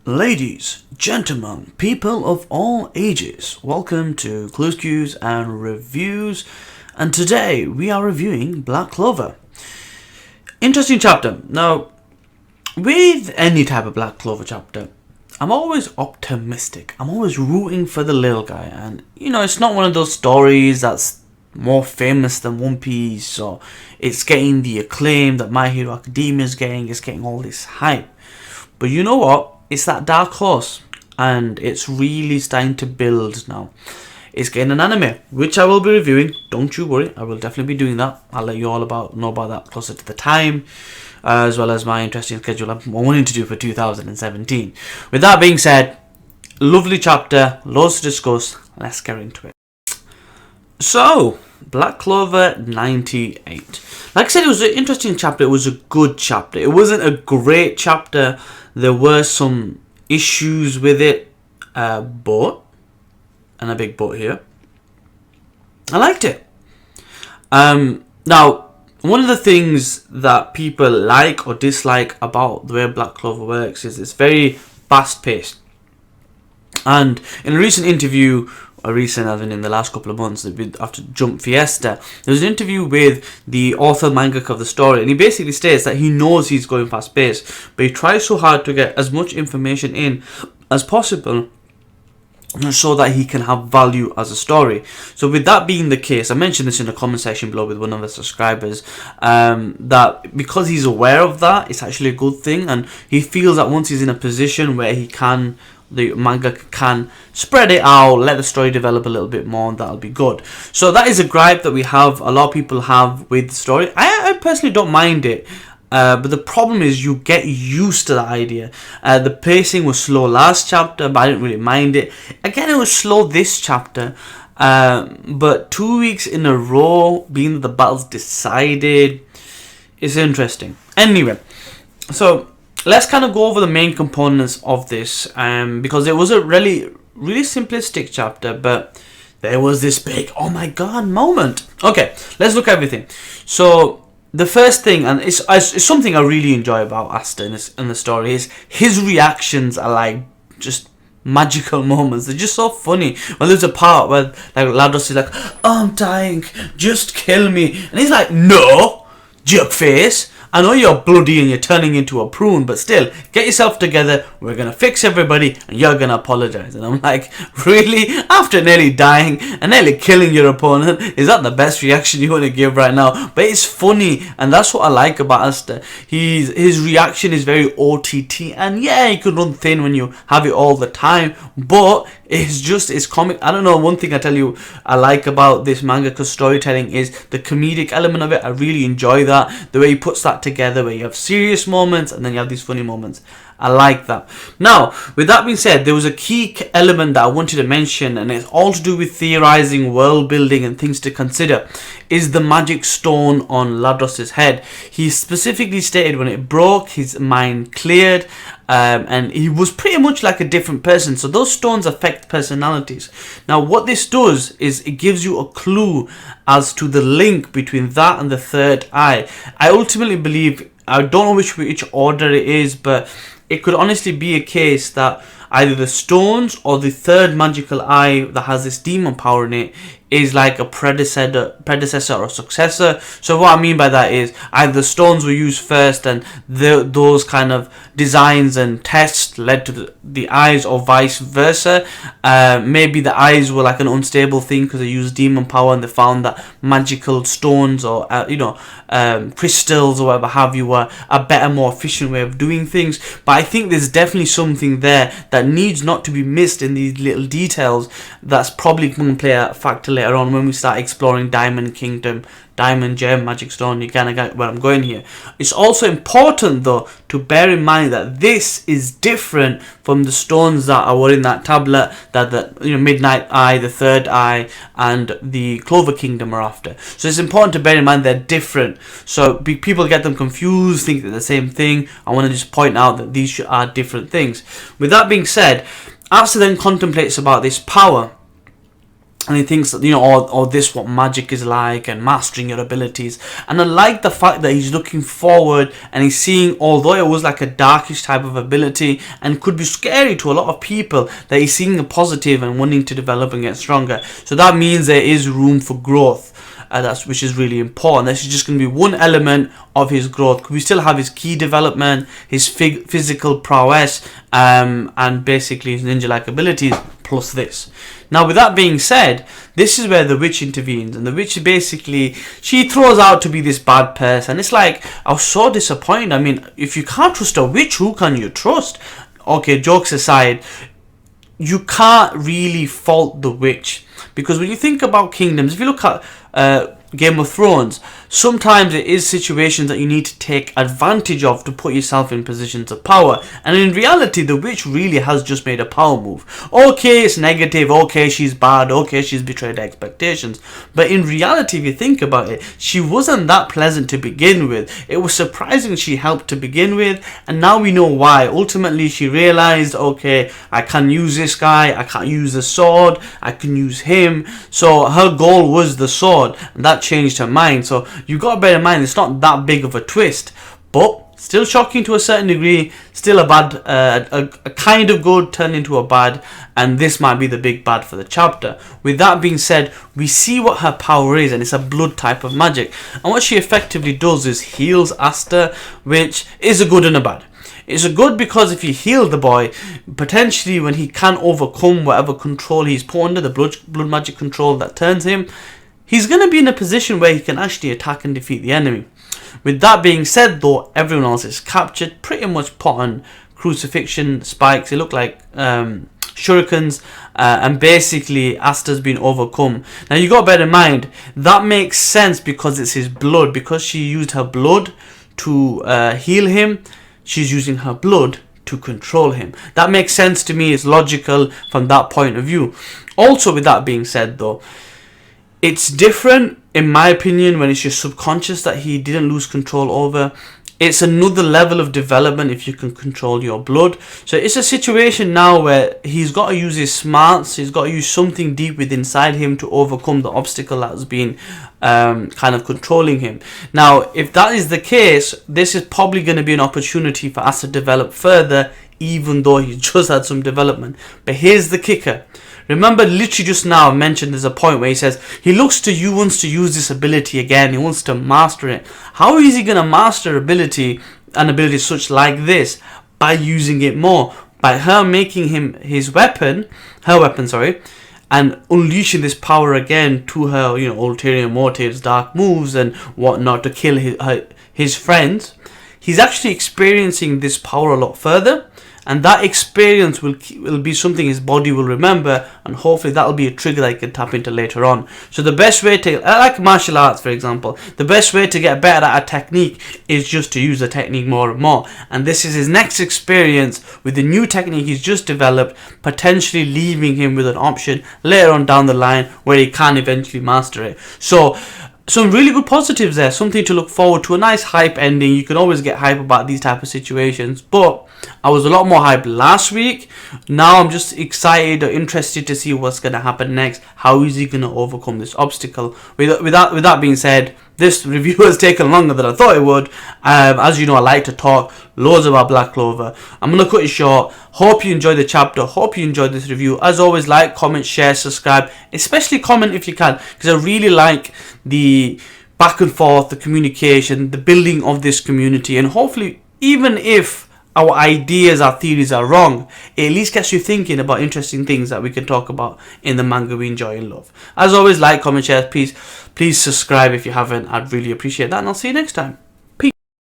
Ladies, gentlemen, people of all ages, welcome to Clues, Cues and Reviews, and today we are reviewing Black Clover. Interesting chapter. Now, with any type of Black Clover chapter, I'm always optimistic. I'm always rooting for the little guy, and it's not one of those stories that's more famous than One Piece, or it's getting the acclaim that My Hero Academia is getting. It's getting all this hype. But you know what? It's that dark horse, and it's really starting to build now. It's getting an anime, which I will be reviewing. Don't you worry, I will definitely be doing that. I'll let you all know about that closer to the time, as well as my interesting schedule I'm wanting to do for 2017. With that being said, lovely chapter, loads to discuss. Let's get into it. So, Black Clover 98. Like I said, it was an interesting chapter. It was a good chapter. It wasn't a great chapter. There were some issues with it, but, and a big but here, I liked it. Now, one of the things that people like or dislike about the way Black Clover works is it's very fast-paced. And in a recent interview, as in the last couple of months, after Jump Fiesta, there was an interview with the author mangaka of the story, and he basically states that he knows he's going fast paced, but he tries so hard to get as much information in as possible so that he can have value as a story. So with that being the case, I mentioned this in the comment section below with one of the subscribers, that because he's aware of that, it's actually a good thing, and he feels that once he's in a position where the manga can spread it out, let the story develop a little bit more, and that'll be good. So that is a gripe that we have, a lot of people have with the story. I personally don't mind it, but the problem is you get used to the idea. The pacing was slow last chapter, but I didn't really mind it. Again, it was slow this chapter, but 2 weeks in a row, being that the battle's decided, is interesting. Anyway, so let's kind of go over the main components of this, because it was a really simplistic chapter, but there was this big oh my god moment. Okay, let's look at everything. So the first thing, and it's something I really enjoy about Asta in the story, is his reactions are like just magical moments. They're just so funny. When there's a part where like Ladross is like, "Oh, I'm dying, just kill me," and he's like, "No, jerk face. I know you're bloody and you're turning into a prune, but still, get yourself together, we're going to fix everybody, and you're going to apologize." And I'm like, really? After nearly dying and nearly killing your opponent, is that the best reaction you want to give right now? But it's funny, and that's what I like about Asta. His reaction is very OTT, and yeah, he could run thin when you have it all the time, but it's comic. I don't know, one thing I tell you I like about this manga, because storytelling is the comedic element of it. I really enjoy that, the way he puts that together, where you have serious moments and then you have these funny moments. I like that. Now, with that being said, there was a key element that I wanted to mention, and it's all to do with theorizing, world building, and things to consider, is the magic stone on Ladross's head. He specifically stated when it broke, his mind cleared, and he was pretty much like a different person. So those stones affect personalities. Now, what this does is it gives you a clue as to the link between that and the third eye. I ultimately believe, I don't know which order it is, but it could honestly be a case that either the stones or the third magical eye that has this demon power in it is like a predecessor or successor. So what I mean by that is either the stones were used first and those kind of designs and tests led to the eyes, or vice versa. Maybe the eyes were like an unstable thing because they used demon power and they found that magical stones or crystals or whatever have you were a better, more efficient way of doing things. But I think there's definitely something there that needs not to be missed in these little details. That's probably going to play a factor later on when we start exploring Diamond Kingdom, Diamond Gem, Magic Stone. You kind of get where I'm going here. It's also important though to bear in mind that this is different from the stones that were in that tablet that the Midnight Eye, the Third Eye, and the Clover Kingdom are after. So it's important to bear in mind they're different. So people get them confused, think they're the same thing. I want to just point out that these are different things. With that being said, Asta then contemplates about this power. and he thinks that, or this what magic is like, and mastering your abilities. And I like the fact that he's looking forward and he's seeing, although it was like a darkish type of ability and could be scary to a lot of people, that he's seeing the positive and wanting to develop and get stronger. So that means there is room for growth. Which is really important. This is just going to be one element of his growth. We still have his key development, his physical prowess, and basically his ninja-like abilities, plus this. Now, with that being said, this is where the witch intervenes, and the witch basically, she throws out to be this bad person. It's like, I was so disappointed. I mean, if you can't trust a witch, who can you trust? Okay, jokes aside, you can't really fault the witch, because when you think about kingdoms, if you look at Game of Thrones, sometimes it is situations that you need to take advantage of to put yourself in positions of power, and in reality the witch really has just made a power move. Okay, it's negative, okay, she's bad, okay, she's betrayed expectations, but in reality, if you think about it, she wasn't that pleasant to begin with. It was surprising she helped to begin with, and now we know why. Ultimately, she realized, okay, I can use this guy, I can't use the sword, I can use him. So her goal was the sword, and that changed her mind. So you got to bear in mind, it's not that big of a twist, but still shocking to a certain degree. Still a bad, a kind of good turned into a bad, and this might be the big bad for the chapter. With that being said, we see what her power is, and it's a blood type of magic. And what she effectively does is heals Asta, which is a good and a bad. It's a good because if you heal the boy, potentially when he can overcome whatever control he's put under, the blood magic control that turns him, he's going to be in a position where he can actually attack and defeat the enemy. With that being said though, everyone else is captured, pretty much put on crucifixion spikes. They look like shurikens, and basically Asta's been overcome. Now you got to bear in mind, that makes sense because it's his blood. Because she used her blood to heal him, she's using her blood to control him. That makes sense to me. It's logical from that point of view. Also, with that being said though, it's different, in my opinion, when it's your subconscious that he didn't lose control over. It's another level of development if you can control your blood. So it's a situation now where he's got to use his smarts, he's got to use something deep within inside him to overcome the obstacle that's been kind of controlling him. Now, if that is the case, this is probably going to be an opportunity for us to develop further, even though he just had some development. But here's the kicker. Remember, literally just now I mentioned there's a point where he says he looks to you, wants to use this ability again, he wants to master it. How is he going to master an ability such like this? By using it more, by her making him her weapon, and unleashing this power again to her, ulterior motives, dark moves and whatnot to kill his friends. He's actually experiencing this power a lot further. And that experience will be something his body will remember, and hopefully that will be a trigger that he can tap into later on. So the best way to, like martial arts for example, the best way to get better at a technique is just to use the technique more and more. And this is his next experience with the new technique he's just developed, potentially leaving him with an option later on down the line where he can eventually master it. So some really good positives there, something to look forward to, a nice hype ending. You can always get hype about these type of situations, but I was a lot more hyped last week. Now I'm just excited or interested to see what's going to happen next. How is he going to overcome this obstacle? With that being said, this review has taken longer than I thought it would. As you know, I like to talk loads about Black Clover. I'm going to cut it short. Hope you enjoyed the chapter. Hope you enjoyed this review. As always, like, comment, share, subscribe. Especially comment if you can, because I really like the back and forth, the communication, the building of this community. And hopefully, even if our ideas, our theories are wrong, it at least gets you thinking about interesting things that we can talk about in the manga we enjoy and love. As always, like, comment, share, please subscribe if you haven't. I'd really appreciate that, and I'll see you next time.